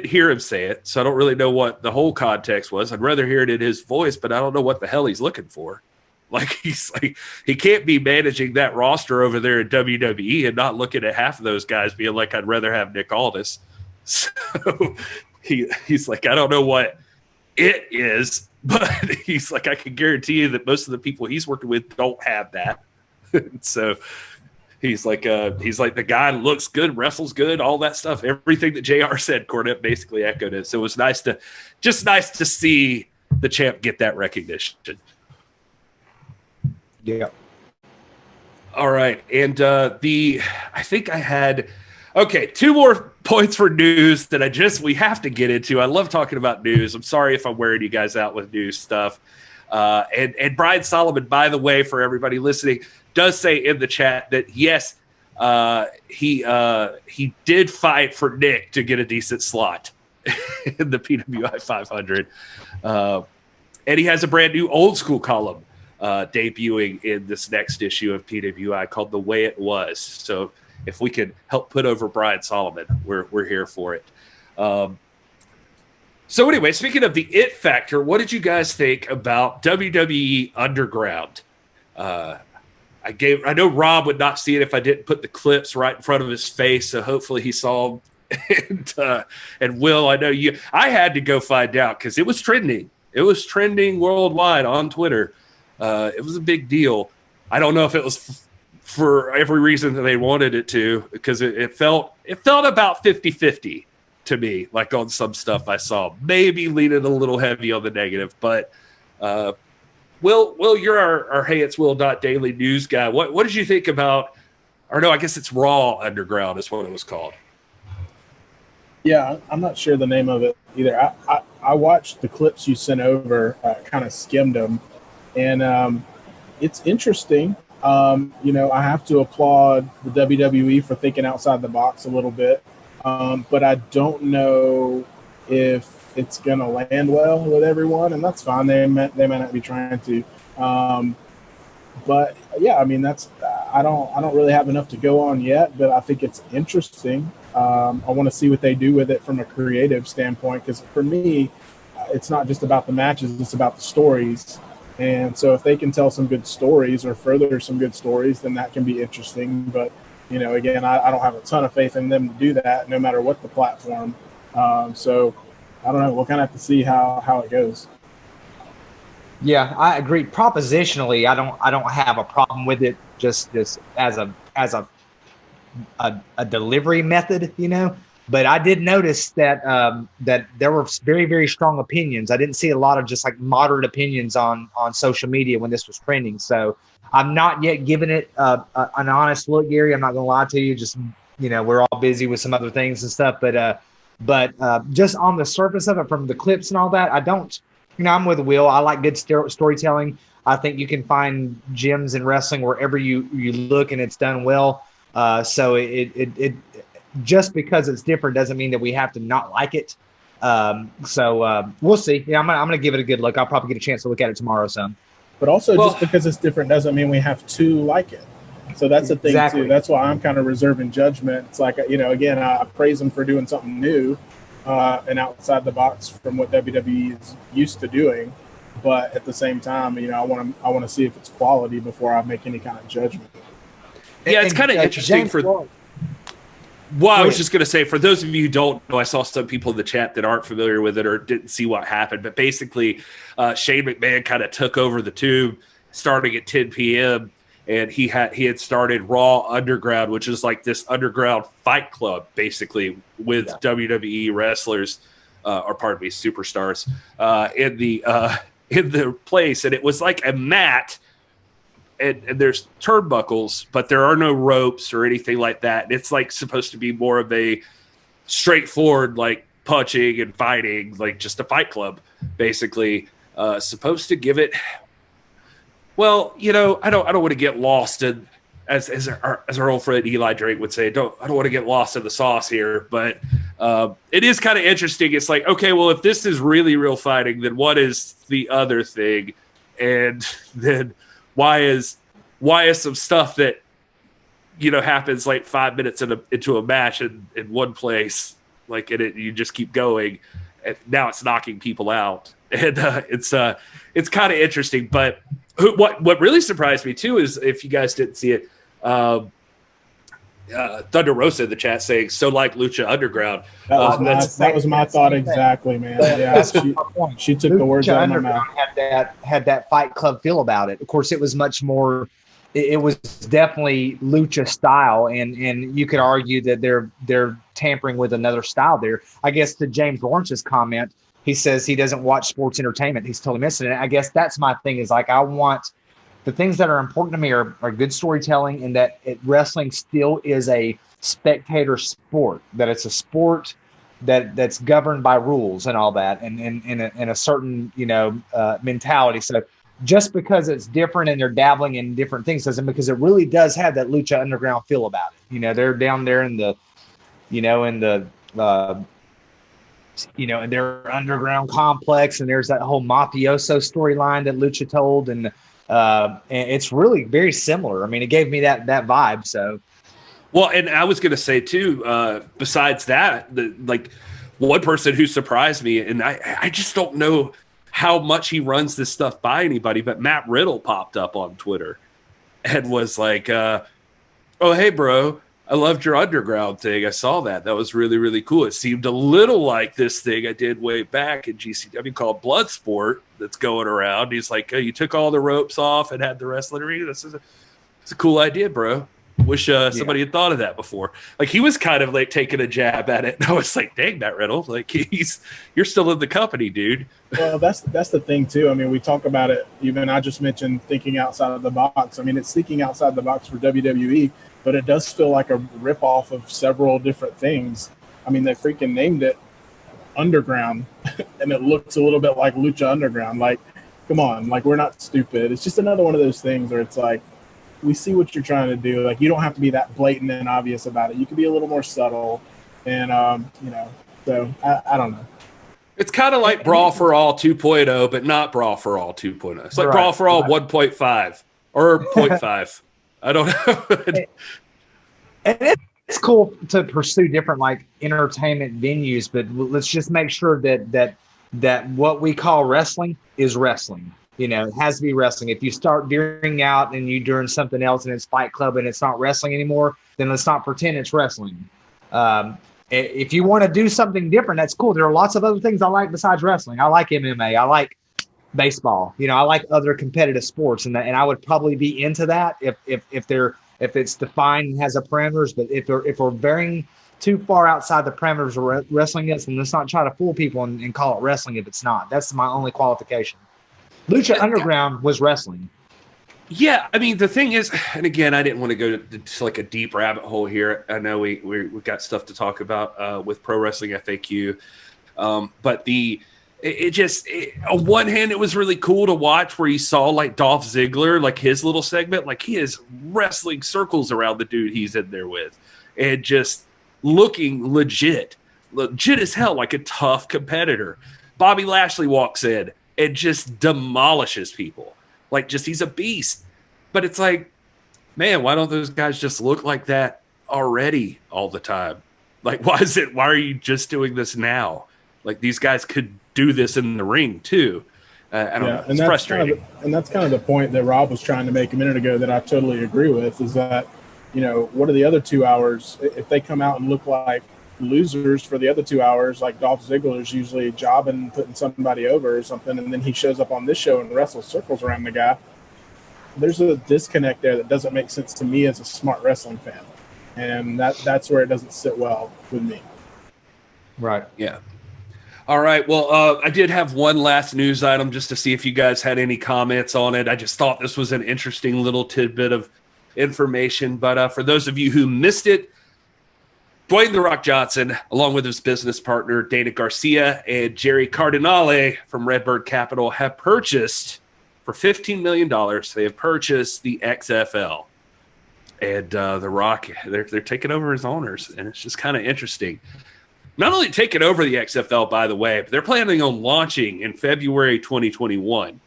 [SPEAKER 1] hear him say it, so I don't really know what the whole context was. I'd rather hear it in his voice, but I don't know what the hell he's looking for. Like he's like, he can't be managing that roster over there in WWE and not looking at half of those guys being like, I'd rather have Nick Aldis. So he's like, I don't know what it is, but he's like, I can guarantee you that most of the people he's working with don't have that. So he's like the guy looks good, wrestles good, all that stuff. Everything that JR said, Cornette basically echoed it. So it was nice to see the champ get that recognition.
[SPEAKER 2] Yeah.
[SPEAKER 1] All right. And I think I had, two more points for news that we have to get into. I love talking about news. I'm sorry if I'm wearing you guys out with news stuff. And Brian Solomon, by the way, for everybody listening, does say in the chat that, yes, he did fight for Nick to get a decent slot in the PWI 500. And he has a brand new old school column debuting in this next issue of PWI called The Way It Was. So if we could help put over Brian Solomon, we're here for it. So anyway, speaking of the it factor, what did you guys think about WWE Underground? I know Rob would not see it if I didn't put the clips right in front of his face, so hopefully he saw them. And Will, I know I had to go find out because it was trending. It was trending worldwide on Twitter. It was a big deal. I don't know if it was for every reason that they wanted it to, because it felt about 50-50 to me, like on some stuff I saw. Maybe leaning a little heavy on the negative, but Will, you're our Hey It's Will Daily news guy. What did you think about, or no, I guess it's Raw Underground is what it was called.
[SPEAKER 3] Yeah, I'm not sure the name of it either. I watched the clips you sent over, kind of skimmed them. And it's interesting. I have to applaud the WWE for thinking outside the box a little bit. But I don't know if it's going to land well with everyone, and that's fine. They might not be trying to. But yeah, I mean, I don't really have enough to go on yet, but I think it's interesting. I want to see what they do with it from a creative standpoint, because for me, it's not just about the matches; it's about the stories. And so if they can tell some good stories or further some good stories, then that can be interesting. But, again, I don't have a ton of faith in them to do that, no matter what the platform. So I don't know. We'll kind of have to see how it goes.
[SPEAKER 2] Yeah, I agree. Propositionally, I don't have a problem with it. Just as a delivery method, you know. But I did notice that that there were very very strong opinions. I didn't see a lot of just like moderate opinions on social media when this was trending. So I'm not yet giving it an honest look, Gary. I'm not going to lie to you. Just we're all busy with some other things and stuff. But just on the surface of it, from the clips and all that, I don't. I'm with Will. I like good storytelling. I think you can find gems in wrestling wherever you look, and it's done well. So it just because it's different doesn't mean that we have to not like it. So we'll see. Yeah, I'm gonna give it a good look. I'll probably get a chance to look at it tomorrow.
[SPEAKER 3] But also, just because it's different doesn't mean we have to like it. So that's the thing
[SPEAKER 2] exactly.
[SPEAKER 3] too. That's why I'm kind of reserving judgment. It's like, again, I praise them for doing something new and outside the box from what WWE is used to doing. But at the same time, I want to see if it's quality before I make any kind of judgment.
[SPEAKER 1] Yeah, it's kind of interesting Well, I was just going to say, for those of you who don't know, I saw some people in the chat that aren't familiar with it or didn't see what happened. But basically, Shane McMahon kind of took over the tube starting at 10 p.m. And he had started Raw Underground, which is like this underground fight club, basically, with WWE wrestlers, or pardon me, superstars, in the place. And it was like a mat. And there's turnbuckles, but there are no ropes or anything like that. It's like supposed to be more of a straightforward, like punching and fighting, like just a fight club, basically. Supposed to give it. Well, I don't want to get lost in, as our old friend Eli Drake would say, I don't want to get lost in the sauce here, but it is kind of interesting. It's like, okay, well, if this is really real fighting, then what is the other thing, and then why is some stuff that happens like 5 minutes into a match in one place, like you just keep going, and now it's knocking people out, and it's kind of interesting. But what really surprised me too is, if you guys didn't see it, Thunder Rosa in the chat saying, "So like Lucha Underground."
[SPEAKER 3] That was my thought exactly, man. Yeah, she took the words out of my mouth.
[SPEAKER 2] Had that Fight Club feel about it. Of course, it was much more. It was definitely Lucha style, and you could argue that they're tampering with another style there. I guess to James Lawrence's comment, he says he doesn't watch sports entertainment. He's totally missing it. I guess that's my thing. Is like, I want the things that are important to me are good storytelling, and that wrestling still is a spectator sport, that it's a sport that's governed by rules and all that, and in a certain mentality. So just because it's different and they're dabbling in different things doesn't, because it really does have that Lucha Underground feel about it. They're down there in the in their underground complex, and there's that whole mafioso storyline that Lucha told, and it's really very similar. I mean, it gave me that vibe. So,
[SPEAKER 1] well, and I was going to say too, besides that, like one person who surprised me, and I just don't know how much he runs this stuff by anybody, but Matt Riddle popped up on Twitter and was like, "Oh, hey, bro, I loved your underground thing. I saw that. That was really, really cool. It seemed a little like this thing I did way back in GCW called Bloodsport that's going around." He's like, "Oh, you took all the ropes off and had the wrestling ring. It's a cool idea, bro. Wish somebody had thought of that before." Like, he was kind of like taking a jab at it. And I was like, dang, Matt Riddle. Like, you're still in the company, dude.
[SPEAKER 3] Well, that's the thing too. I mean, we talk about it. Even I just mentioned thinking outside of the box. I mean, it's thinking outside the box for WWE, but it does feel like a ripoff of several different things. I mean, they freaking named it Underground, and it looks a little bit like Lucha Underground. Like, come on, like, we're not stupid. It's just another one of those things where it's like, we see what you're trying to do. Like, you don't have to be that blatant and obvious about it. You can be a little more subtle, and so I don't know.
[SPEAKER 1] It's kind of like Brawl for All 2.0, but not Brawl for All 2.0. It's like Brawl for All 1.5 or 0.5. I don't know.
[SPEAKER 2] And it's cool to pursue different like entertainment venues, but let's just make sure that what we call wrestling is wrestling. It has to be wrestling. If you start veering out and you're doing something else and it's Fight Club and it's not wrestling anymore, then let's not pretend it's wrestling. If you want to do something different, that's cool. There are lots of other things I like besides wrestling. I like MMA. I like baseball. I like other competitive sports, and I would probably be into that if it's defined and has a parameters. But if we're veering too far outside the parameters of wrestling is, and let's not try to fool people and call it wrestling if it's not. That's my only qualification. Lucha Underground was wrestling.
[SPEAKER 1] Yeah, I mean, the thing is, and again, I didn't want to go to like a deep rabbit hole here. I know we've got stuff to talk about with Pro Wrestling FAQ, but on one hand, it was really cool to watch where you saw like Dolph Ziggler, like his little segment, like he is wrestling circles around the dude he's in there with, and just looking legit as hell, like a tough competitor. Bobby Lashley walks in and just demolishes people. Like, just he's a beast. But it's like, man, why don't those guys just look like that already all the time? Like, why are you just doing this now? Like, these guys could do this in the ring too. I don't know. It's frustrating.
[SPEAKER 3] And that's kind of the point that Rob was trying to make a minute ago that I totally agree with, is that, what are the other 2 hours? If they come out and look like losers for the other 2 hours, like Dolph Ziggler is usually jobbing, putting somebody over or something, and then he shows up on this show and wrestles circles around the guy. There's a disconnect there that doesn't make sense to me as a smart wrestling fan, and that's where it doesn't sit well with me.
[SPEAKER 2] Right.
[SPEAKER 1] Yeah. All right. Well, I did have one last news item just to see if you guys had any comments on it. I just thought this was an interesting little tidbit of information, but for those of you who missed it, Dwayne "The Rock" Johnson, along with his business partner Dana Garcia and Jerry Cardinale from Redbird Capital, have purchased for $15 million. They have purchased the XFL, and The Rock, they're taking over as owners, and it's just kind of interesting. Not only taking over the XFL, by the way, but they're planning on launching in February 2021.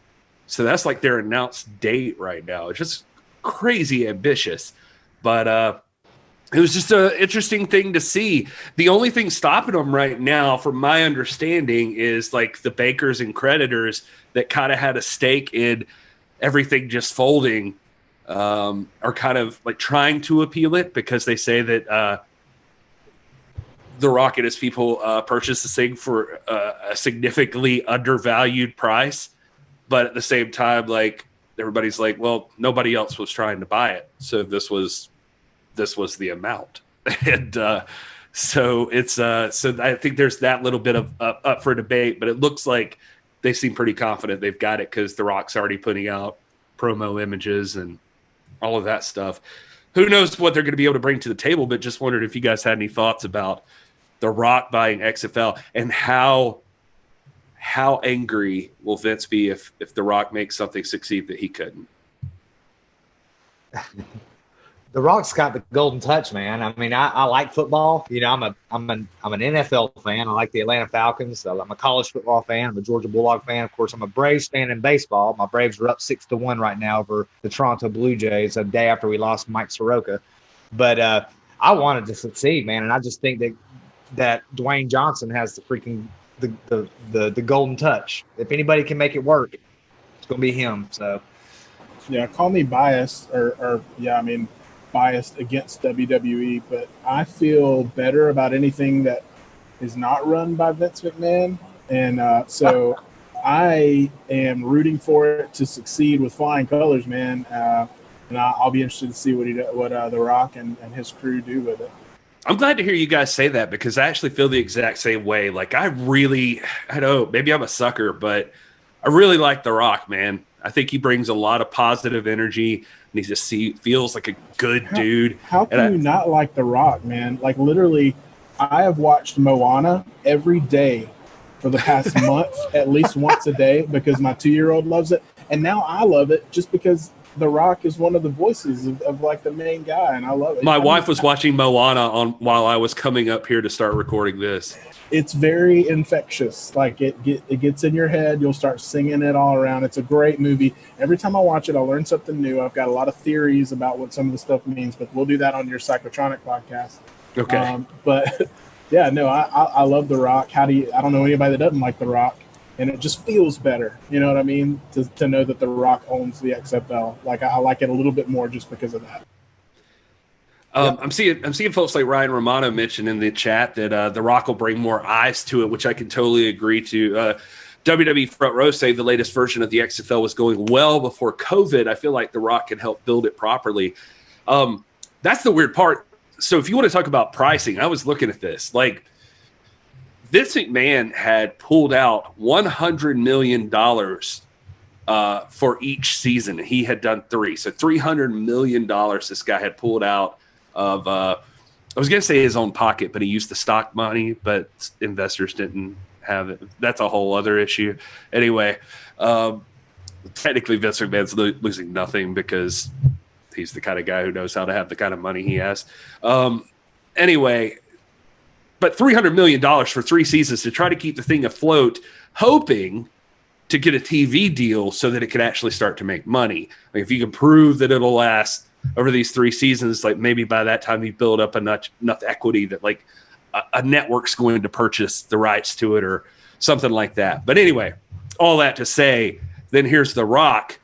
[SPEAKER 1] So that's like their announced date right now. It's just crazy ambitious, but it was just an interesting thing to see. The only thing stopping them right now, from my understanding, is like the bankers and creditors that kind of had a stake in everything just folding, are kind of like trying to appeal it, because they say that The Rock and his people purchased this thing for a significantly undervalued price. But at the same time, like, everybody's like, well, nobody else was trying to buy it, so this was the amount. And so it's so I think there's that little bit of up for debate, but it looks like they seem pretty confident they've got it, because The Rock's already putting out promo images and all of that stuff. Who knows what they're going to be able to bring to the table, but just wondered if you guys had any thoughts about The Rock buying XFL, and how angry will Vince be if The Rock makes something succeed that he couldn't?
[SPEAKER 2] The Rock's got the golden touch, man. I mean, I like football. I'm an NFL fan. I like the Atlanta Falcons. I'm a college football fan. I'm a Georgia Bulldog fan. Of course, I'm a Braves fan in baseball. My Braves are up 6-1 right now over the Toronto Blue Jays, a day after we lost Mike Soroka. But I wanted to succeed, man, and I just think that Dwayne Johnson has the freaking the golden touch. If anybody can make it work, it's going to be him. So,
[SPEAKER 3] yeah, call me biased, biased against WWE, but I feel better about anything that is not run by Vince McMahon, and so I am rooting for it to succeed with flying colors, man. And I'll be interested to see what The Rock and his crew do with it.
[SPEAKER 1] I'm glad to hear you guys say that, because I actually feel the exact same way. Like, I know maybe I'm a sucker, but I really like The Rock, man. I think he brings a lot of positive energy, and he just feels like a good dude.
[SPEAKER 3] How can you not like The Rock, man? Like, literally, I have watched Moana every day for the past month, at least once a day, because my 2-year-old loves it. And now I love it just because The Rock is one of the voices of like the main guy, and I love it.
[SPEAKER 1] My wife was watching Moana while I was coming up here to start recording this.
[SPEAKER 3] It's very infectious. Like, it gets in your head. You'll start singing it all around. It's a great movie. Every time I watch it, I learn something new. I've got a lot of theories about what some of the stuff means, but we'll do that on your Psychotronic podcast.
[SPEAKER 1] Okay.
[SPEAKER 3] But yeah, no, I love The Rock. I don't know anybody that doesn't like The Rock. And it just feels better, you know what I mean, to know that The Rock owns the XFL. Like, I like it a little bit more just because of that.
[SPEAKER 1] I'm seeing folks like Ryan Romano mention in the chat that The Rock will bring more eyes to it, which I can totally agree to. WWE Front Row say the latest version of the XFL was going well before COVID. I feel like The Rock can help build it properly. That's the weird part. So if you want to talk about pricing, I was looking at this. Like, Vince McMahon had pulled out $100 million for each season. He had done 3. So $300 million this guy had pulled out of, I was going to say his own pocket, but he used the stock money, but investors didn't have it. That's a whole other issue. Anyway, technically Vince McMahon's losing nothing because he's the kind of guy who knows how to have the kind of money he has. Anyway, but $300 million for 3 seasons to try to keep the thing afloat, hoping to get a TV deal so that it could actually start to make money. Like, if you can prove that it'll last over these 3 seasons, like maybe by that time you build up enough equity that like a network's going to purchase the rights to it or something like that. But anyway, all that to say, then here's The Rock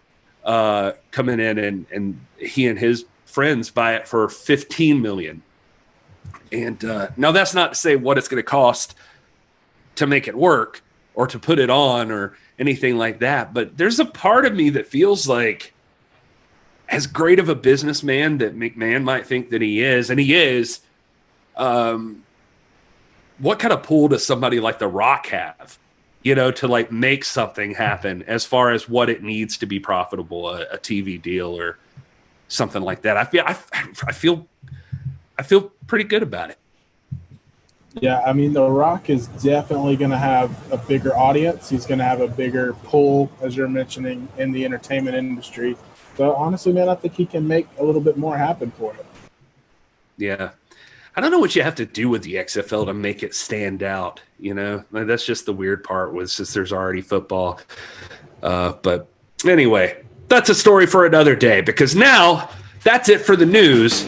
[SPEAKER 1] coming in and he and his friends buy it for $15 million. And now that's not to say what it's going to cost to make it work or to put it on or anything like that. But there's a part of me that feels like, as great of a businessman that McMahon might think that he is, and he is, what kind of pull does somebody like The Rock have, to like make something happen as far as what it needs to be profitable, a TV deal or something like that? I feel pretty good about it.
[SPEAKER 3] Yeah, I mean, The Rock is definitely going to have a bigger audience. He's going to have a bigger pull, as you're mentioning, in the entertainment industry. So honestly, man, I think he can make a little bit more happen for it.
[SPEAKER 1] Yeah. I don't know what you have to do with the XFL to make it stand out. Like, that's just the weird part with since there's already football. But anyway, that's a story for another day, because now that's it for the news.